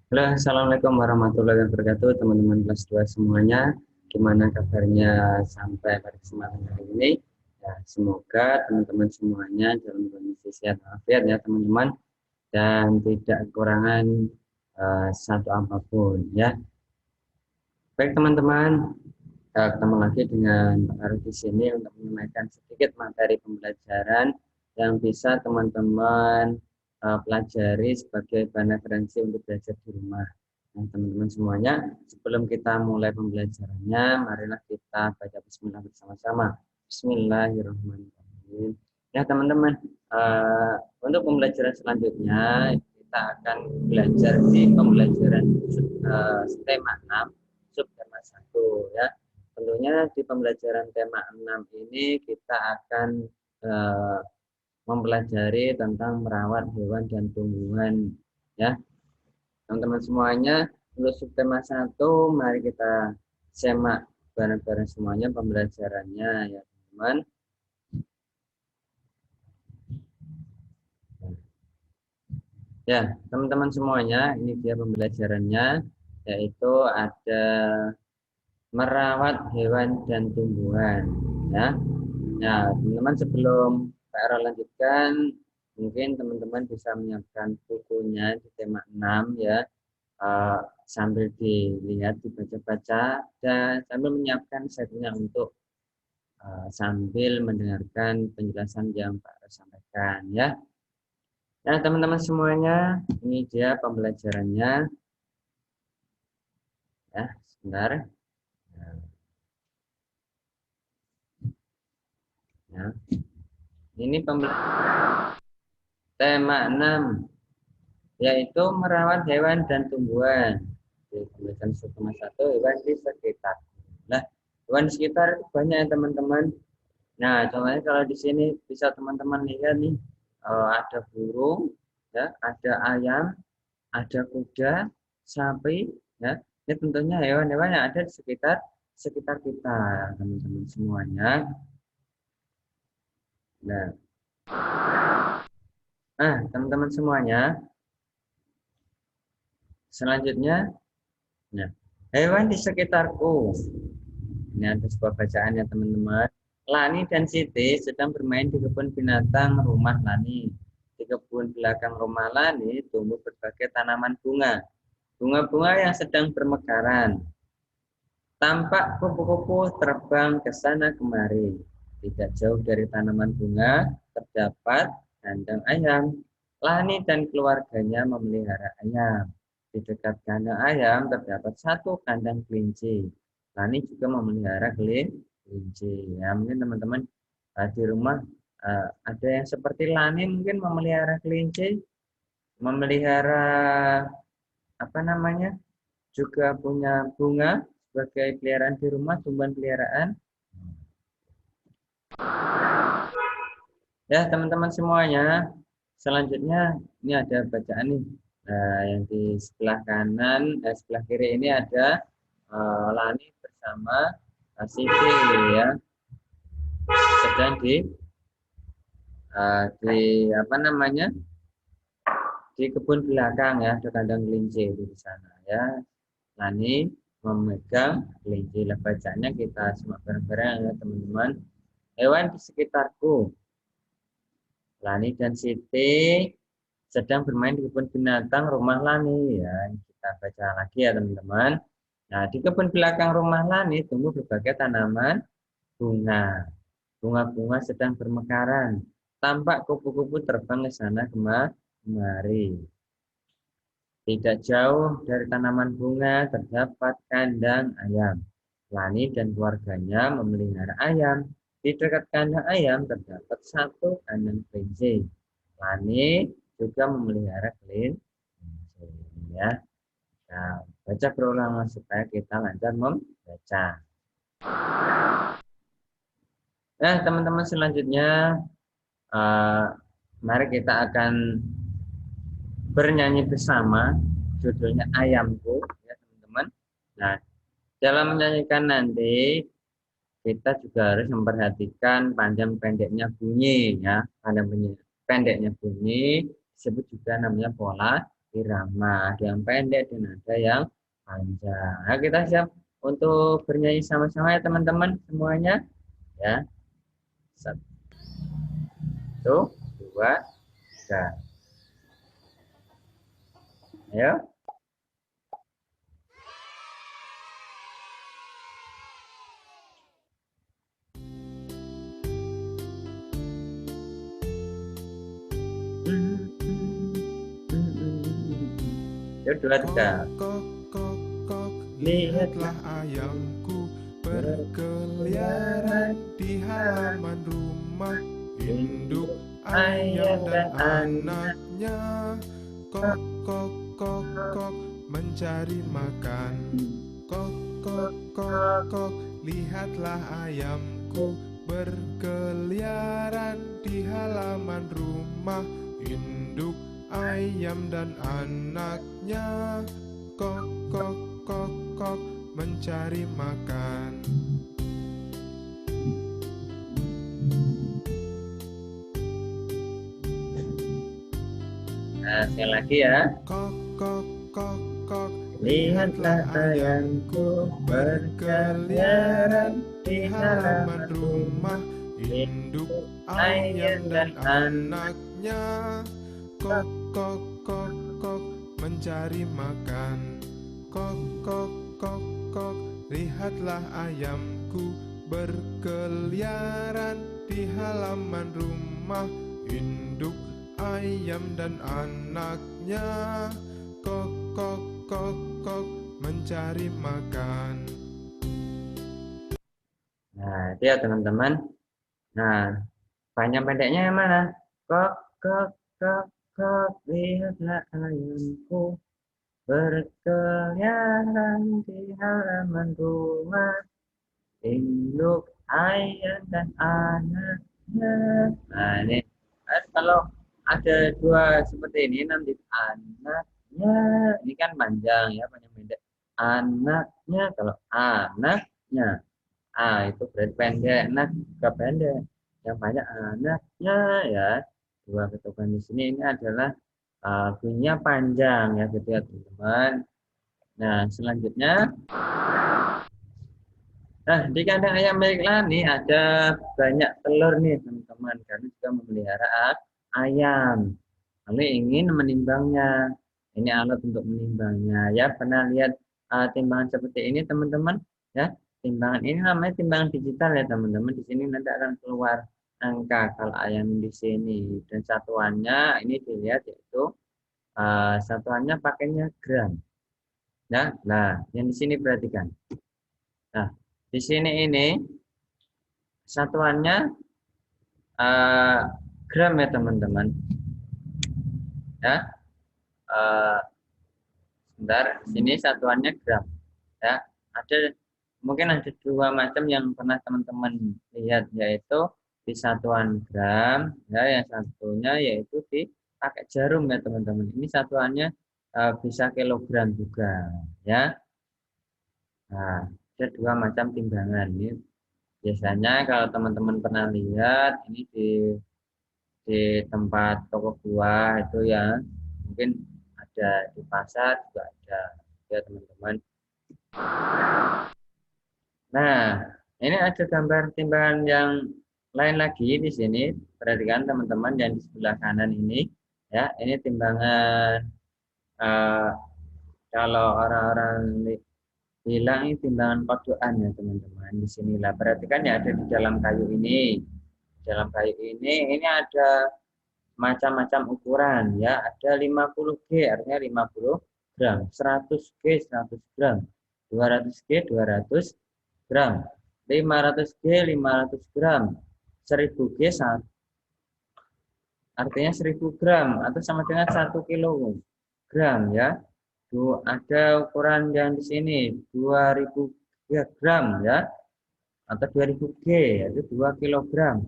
Halo, Assalamualaikum warahmatullahi wabarakatuh, teman-teman kelas 2 semuanya. Gimana kabarnya sampai pada kesempatan hari ini? Ya, semoga teman-teman semuanya dalam kondisi sehat walafiat ya teman-teman, dan tidak kekurangan satu apapun ya. Baik teman-teman, ketemu lagi dengan Pak Arif di sini untuk menyampaikan sedikit materi pembelajaran yang bisa teman-teman pelajari sebagai bahan referensi untuk belajar di rumah. Nah, teman-teman semuanya, sebelum kita mulai pembelajarannya, marilah kita baca Bismillah bersama-sama. Bismillahirrahmanirrahim. Ya teman-teman, untuk pembelajaran selanjutnya kita akan belajar di pembelajaran tema 6 subtema 1 ya. Tentunya di pembelajaran tema 6 ini kita akan mempelajari tentang merawat hewan dan tumbuhan ya. Teman-teman semuanya, untuk subtema 1 mari kita simak bareng-bareng semuanya pembelajarannya ya teman-teman. Ya, teman-teman semuanya, ini dia pembelajarannya, yaitu ada merawat hewan dan tumbuhan ya. Nah, teman-teman sebelum PR lanjutkan, mungkin teman-teman bisa menyiapkan bukunya di tema 6 ya, sambil dilihat, dibaca-baca, dan sambil menyiapkan setnya untuk sambil mendengarkan penjelasan yang Pak sampaikan ya. Nah, teman-teman semuanya, ini dia pembelajarannya ya, sebentar. Ya. Ini pembelajaran tema 6, yaitu merawat hewan dan tumbuhan. Di pembelajaran subtema 1, hewan di sekitar. Nah, hewan di sekitar banyak ya teman-teman. Nah, contohnya kalau di sini bisa teman-teman lihat nih, ada burung, ya, ada ayam, ada kuda, sapi, ya. Ini tentunya hewan-hewan yang ada di sekitar sekitar kita, teman-teman semuanya. Nah, teman-teman semuanya, selanjutnya, nah, hewan di sekitarku. Ini ada sebuah bacaan ya teman-teman. Lani dan Siti sedang bermain di kebun binatang rumah Lani. Di kebun belakang rumah Lani tumbuh berbagai tanaman bunga. Bunga-bunga yang sedang bermekaran. Tampak kupu-kupu terbang ke sana kemari. Tidak jauh dari tanaman bunga terdapat kandang ayam. Lani dan keluarganya memelihara ayam. Di dekat kandang ayam terdapat satu kandang kelinci. Lani juga memelihara kelinci. Ya, mungkin teman-teman di rumah ada yang seperti Lani mungkin memelihara kelinci, memelihara apa namanya, juga punya bunga sebagai peliharaan di rumah, tumbuhan peliharaan. Ya teman-teman semuanya, selanjutnya ini ada bacaan nih. Yang di sebelah kanan, sebelah kiri ini ada Lani bersama Siti ya, sedang di apa namanya, di kebun belakang ya, ada kandang kelinci di sana ya. Lani memegang kelinci. Lah bacaannya kita simak bareng-bareng ya teman-teman. Hewan di sekitarku. Lani dan Siti sedang bermain di kebun binatang rumah Lani ya. Kita baca lagi ya teman-teman. Nah, di kebun belakang rumah Lani tumbuh berbagai tanaman bunga. Bunga-bunga sedang bermekaran. Tampak kupu-kupu terbang ke sana kemari. Tidak jauh dari tanaman bunga terdapat kandang ayam. Lani dan keluarganya memelihara ayam. Di dekat kandang ayam terdapat satu kandang kelinci. Lani juga memelihara kelinci. Ya. Nah, baca berulang supaya kita lancar membaca. Nah, teman-teman selanjutnya, uh, mari kita akan bernyanyi bersama. Judulnya Ayamku, ya teman-teman. Nah, dalam menyanyikan nanti kita juga harus memperhatikan panjang pendeknya bunyi ya. Panjang pendeknya bunyi disebut juga namanya pola irama, ada yang pendek dan ada yang panjang. Nah, kita siap untuk bernyanyi sama-sama ya teman-teman semuanya ya. Satu, dua, tiga. Ayo. Dua, tiga. Lihatlah ayamku berkeliaran di halaman rumah. Induk ayam dan anaknya kok kok kok kok mencari makan. Kok kok kok kok, lihatlah ayamku berkeliaran di halaman rumah. Induk ayam dan anaknya kok kok kok kok mencari makan. Nah, sekali lagi ya. Kok kok kok kok, Lihatlah ayamku berkeliaran di halaman rumah. Induk ayam dan anaknya kok kok kok kok mencari makan. Kok kok kok kok, lihatlah ayamku berkeliaran di halaman rumah. Induk ayam dan anaknya kok kok kok kok mencari makan. Nah, itu ya teman-teman. Nah, panjang pendeknya yang mana? Kok, kok, kok, kok, lihatlah ayamku berkeliaran di halaman rumah. Induk ayam dan anaknya. Nah, ini kalau ada dua seperti ini nanti anaknya. Ini kan panjang ya, panjang pendek. Anaknya, kalau anaknya. Itu berarti pendek. Nah, juga pendek. Yang banyak anaknya ya. Dua ketukan di sini ini adalah bunyinya panjang ya gitu ya teman-teman. Nah, selanjutnya di kandang ayam baiklah nih ada banyak telur nih teman-teman. Kami juga memelihara ayam. Lalu ingin menimbangnya. Ini alat untuk menimbangnya. Ya, pernah lihat timbangan seperti ini teman-teman? Ya, timbangan ini namanya timbangan digital ya teman-teman. Di sini nanti akan keluar angka kalau ayam di sini dan satuannya ini dilihat yaitu satuannya pakainya gram. Ya, nah yang di sini perhatikan. Nah, di sini ini satuannya gram ya teman-teman. Ya, sebentar. Sini satuannya gram. Ya, ada mungkin ada dua macam yang pernah teman-teman lihat yaitu di satuan gram. Ya, yang satunya yaitu di pakai jarum ya teman-teman. Ini satuannya bisa kilogram juga. Ya, nah ada dua macam timbangan. Ini biasanya kalau teman-teman pernah lihat ini di tempat toko buah itu ya mungkin ada di pasar juga ada ya teman-teman. Nah, ini ada gambar timbangan yang lain lagi di sini. Perhatikan teman-teman yang di sebelah kanan ini ya, ini timbangan eh, kalau orang-orang bilang ini timbangan kodokan ya teman-teman. Di sinilah perhatikan ya ada di dalam kayu ini. Dalam kayu ini ada macam-macam ukuran ya. Ada 50G artinya 50 gram, 100G 100 gram, 200G 200 gram, 500G 500 gram, 1000G artinya 1000 gram atau sama dengan 1 kilogram ya. Ada ukuran yang di sini 2000 gram ya atau 2000G yaitu 2 kilogram.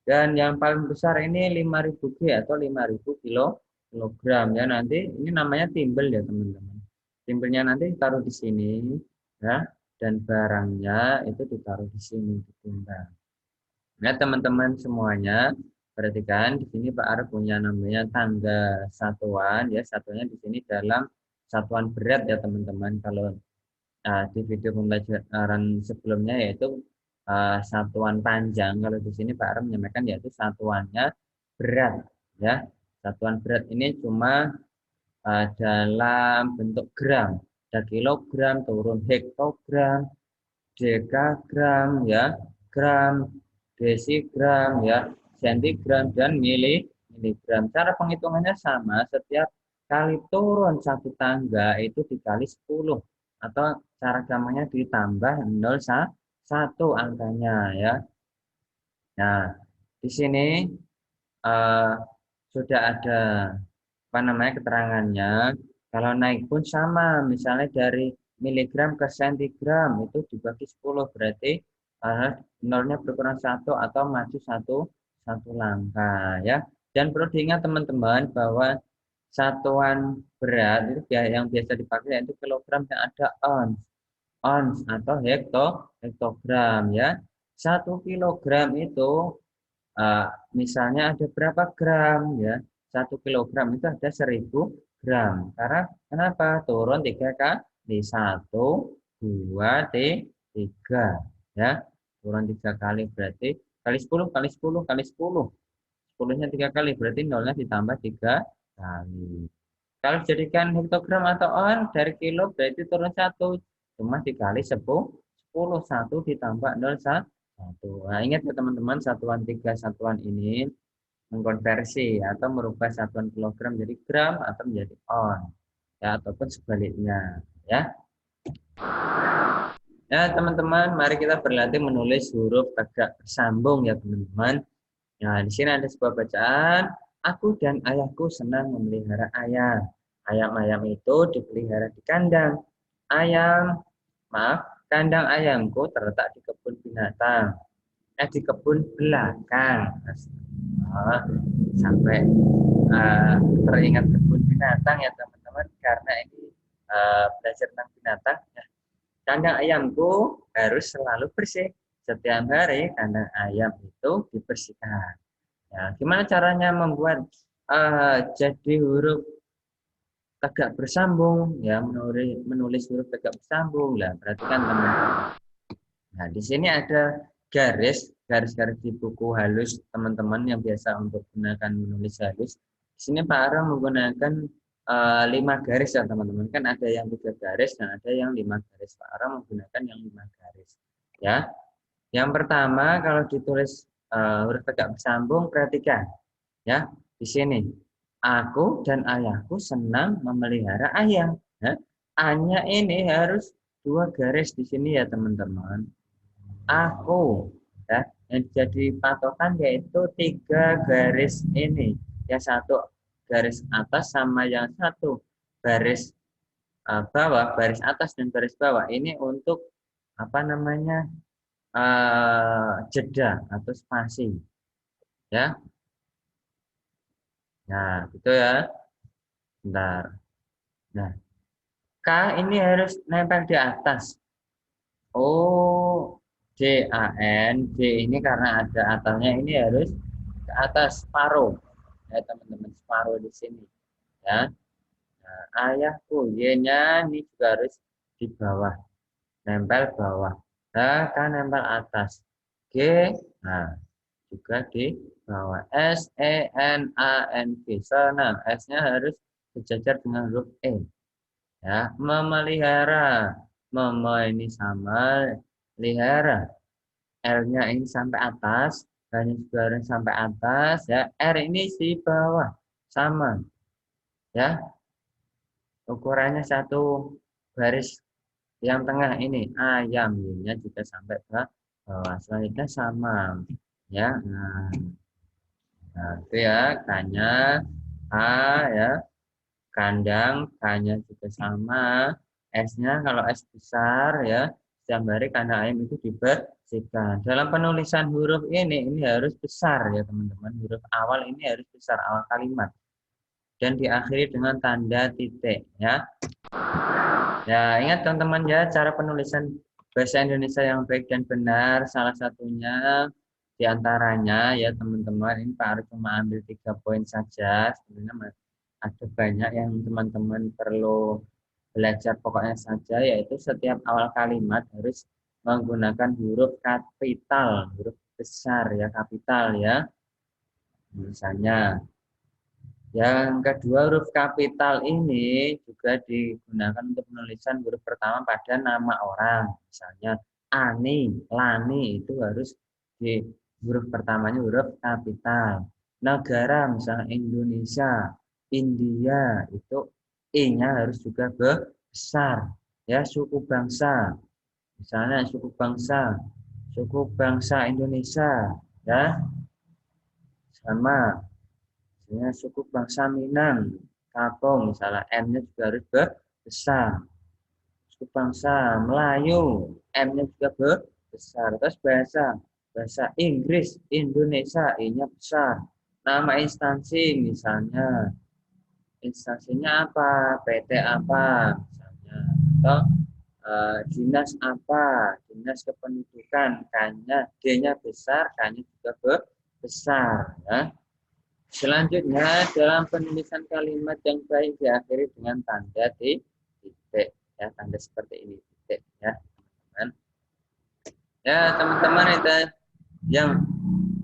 Dan yang paling besar ini 5000G atau 5000 kilogram ya. Nanti ini namanya timbel ya teman-teman. Timbelnya nanti ditaruh di sini ya dan barangnya itu ditaruh di sini ditimbang. Nah, teman-teman semuanya, perhatikan di sini Pak Arif punya namanya tangga satuan ya, satuannya di sini dalam satuan berat ya teman-teman. Kalau di video pembelajaran sebelumnya yaitu satuan panjang, kalau di sini Pak Arif menyampaikan yaitu satuannya berat ya. Satuan berat ini cuma dalam bentuk gram, ada kilogram, turun hektogram, dekagram ya, gram, desigram ya, sentigram dan miligram. Cara penghitungannya sama, setiap kali turun satu tangga itu dikali 10 atau cara gampangnya ditambah 1 angkanya ya. Nah, di sini uh, sudah ada apa namanya keterangannya. Kalau naik pun sama, misalnya dari miligram ke sentigram itu dibagi 10 berarti nolnya berkurang 1 atau maju satu langkah ya. Dan perlu diingat teman-teman bahwa satuan berat itu yang biasa dipakai yaitu kilogram yang ada ons atau hektogram ya. 1 kilogram itu misalnya ada berapa gram ya. 1 kilogram itu ada 1000 gram. Karena kenapa? Turun 3 kali 1, 2, 3 ya. Turun 3 kali berarti kali 10 kali 10 kali 10. 10-nya 3 kali berarti nolnya ditambah 3 kali. Kalau jadikan hektogram atau on dari kilo berarti turun 1. Cuma dikali 10, 1 ditambah 0, 1. Nah, ingat ya teman-teman, satuan 3 satuan ini mengkonversi atau merubah satuan kilogram menjadi gram atau menjadi on. Ya, ataupun sebaliknya. Ya. Ya, teman-teman, mari kita berlatih menulis huruf tegak bersambung ya, teman-teman. Nah, di sini ada sebuah bacaan. Aku dan ayahku senang memelihara ayam. Ayam-ayam itu dipelihara di kandang. Kandang ayamku terletak di kebun binatang. Di kebun belakang. Sampai teringat kebun binatang ya teman-teman, karena ini belajar tentang binatang. Ya. Kandang ayamku harus selalu bersih. Setiap hari kandang ayam itu dibersihkan. Ya, gimana caranya membuat jadi huruf tegak bersambung? Ya, menulis huruf tegak bersambung. Lah, perhatikan teman-teman. Nah, di sini ada garis-garis di buku halus teman-teman yang biasa untuk gunakan menulis halus. Di sini Pak Ara menggunakan 5 garis ya teman-teman. Kan ada yang 3 garis dan ada yang 5 garis. Pak Ara menggunakan yang 5 garis. Ya. Yang pertama kalau ditulis huruf tegak bersambung, perhatikan ya. Di sini aku dan ayahku senang memelihara ayam. Ya. A-nya ini harus 2 garis di sini ya teman-teman. Aku ya, yang jadi patokan yaitu 3 garis ini. Yang 1 garis atas sama yang 1 garis bawah, garis atas dan garis bawah ini untuk apa namanya jeda atau spasi ya. Nah gitu ya. Bentar. Nah K ini harus nempel di atas. D ini karena ada atasnya, ini harus ke atas separuh ya teman-teman, separuh di sini ya. Nah, ayahku Y-nya ini juga harus di bawah, nempel bawah. Kan nempel atas. G nah juga di bawah. SENANG senang, S-nya harus sejajar dengan huruf E ya. Memelihara, ini sama lihara, L-nya ini sampai atas, H-nya juga harus sampai atas ya. R ini di bawah sama ya, ukurannya 1 garis yang tengah ini ayam, Y-nya juga sampai ke bawah, selanjutnya sama ya. Nah itu ya, K-nya A ya, kandang, K-nya juga sama, S-nya kalau S besar ya, setiap hari kandang ayam itu dibersihkan. Dalam penulisan huruf ini harus besar ya teman-teman, huruf awal ini harus besar, awal kalimat. Dan diakhiri dengan tanda titik ya. Ya, ingat teman-teman ya, cara penulisan bahasa Indonesia yang baik dan benar salah satunya Di antaranya ya teman-teman, ini Pak Arif cuma ambil 3 poin saja. Sebenarnya ada banyak yang teman-teman perlu belajar pokoknya saja, yaitu setiap awal kalimat harus menggunakan huruf kapital, huruf besar ya, kapital ya. Misalnya yang kedua, huruf kapital ini juga digunakan untuk penulisan huruf pertama pada nama orang. Misalnya Ani, Lani itu harus di huruf pertamanya huruf kapital. Negara misalnya Indonesia, India itu I-nya harus juga besar. Ya, suku bangsa. Misalnya suku bangsa Indonesia, ya, sama. Misalnya suku bangsa Minang, Kapong, misalnya M-nya juga harus besar. Suku bangsa Melayu, M-nya juga besar. Terus bahasa Inggris, Indonesia, I-nya besar. Nama instansi, misalnya instansinya apa, PT apa, misalnya, atau dinas apa, dinas kependudukan, K-nya, D-nya besar, K-nya juga besar, ya. Selanjutnya, dalam penulisan kalimat yang baik diakhiri dengan tanda titik, ya, tanda seperti ini, titik, ya, teman-teman. Ya, teman-teman, itu yang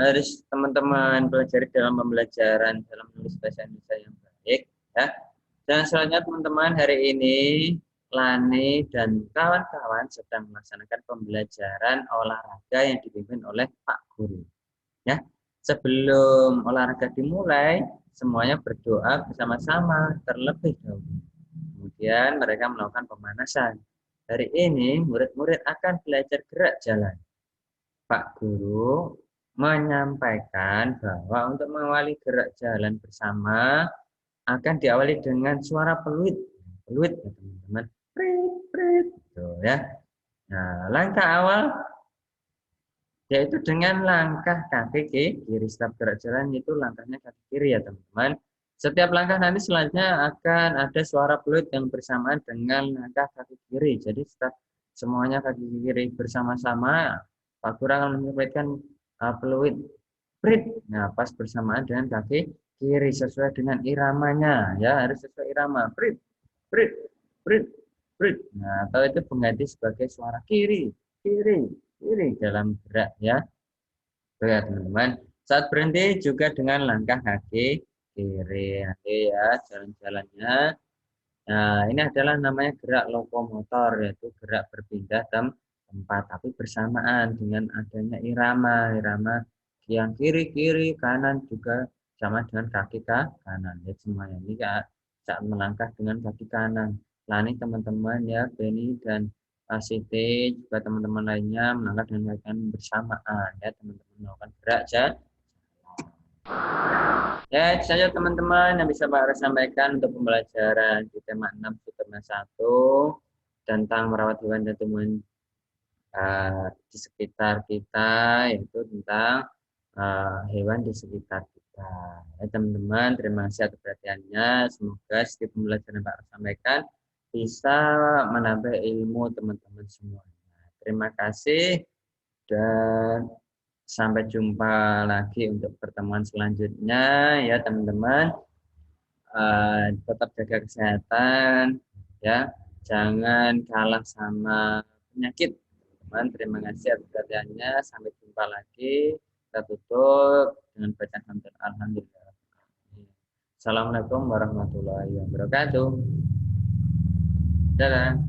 harus teman-teman pelajari dalam pembelajaran dalam menulis bahasa Indonesia yang baik, ya. Dan selanjutnya, teman-teman, hari ini Lani dan kawan-kawan sedang melaksanakan pembelajaran olahraga yang dipimpin oleh Pak Guru, ya. Sebelum olahraga dimulai, semuanya berdoa bersama-sama terlebih dahulu. Kemudian mereka melakukan pemanasan. Hari ini murid-murid akan belajar gerak jalan. Pak Guru menyampaikan bahwa untuk mengawali gerak jalan bersama akan diawali dengan suara peluit. Peluit ya teman-teman. Prit, prit. Tuh, ya. Nah, langkah awal yaitu dengan langkah kaki kiri. Setiap gerak jalan itu langkahnya kaki kiri ya teman-teman. Setiap langkah nanti selanjutnya akan ada suara peluit yang bersamaan dengan langkah kaki kiri. Jadi setiap semuanya kaki kiri bersama-sama, Pak Guru akan menyampaikan peluit prit. Nah, pas bersamaan dengan kaki kiri sesuai dengan iramanya, ya harus sesuai irama. Prit, prit, prit, prit. Nah, atau itu pengganti sebagai suara kiri, kiri, kiri dalam gerak ya. Baik teman-teman. Saat berhenti juga dengan langkah kaki kiri nanti ya jalan-jalannya. Nah, ini adalah namanya gerak lokomotor, yaitu gerak berpindah tempat tapi bersamaan dengan adanya irama. Irama yang kiri kiri kanan juga sama dengan kaki kanan. Ya semuanya ini saat melangkah dengan kaki kanan. Nah, ini teman-teman ya Beni dan Siti juga teman-teman lainnya melangkah dengan kaki kanan bersamaan ya teman-teman melakukan gerak jalan. Ya, itu saja teman-teman yang bisa Pak Aris sampaikan untuk pembelajaran di tema 6 subtema 1 tentang merawat hewan dan tumbuhan di sekitar kita, yaitu tentang hewan di sekitar kita. Ya, teman-teman, terima kasih atas perhatiannya. Semoga setiap pembelajaran Pak Aris sampaikan bisa menambah ilmu teman-teman semuanya. Terima kasih dan sampai jumpa lagi untuk pertemuan selanjutnya ya teman-teman. Tetap jaga kesehatan ya, jangan kalah sama penyakit teman. Terima kasih atas perhatiannya, sampai jumpa lagi. Kita tutup dengan bacaan alhamdulillah. Assalamualaikum warahmatullahi wabarakatuh. Dadah.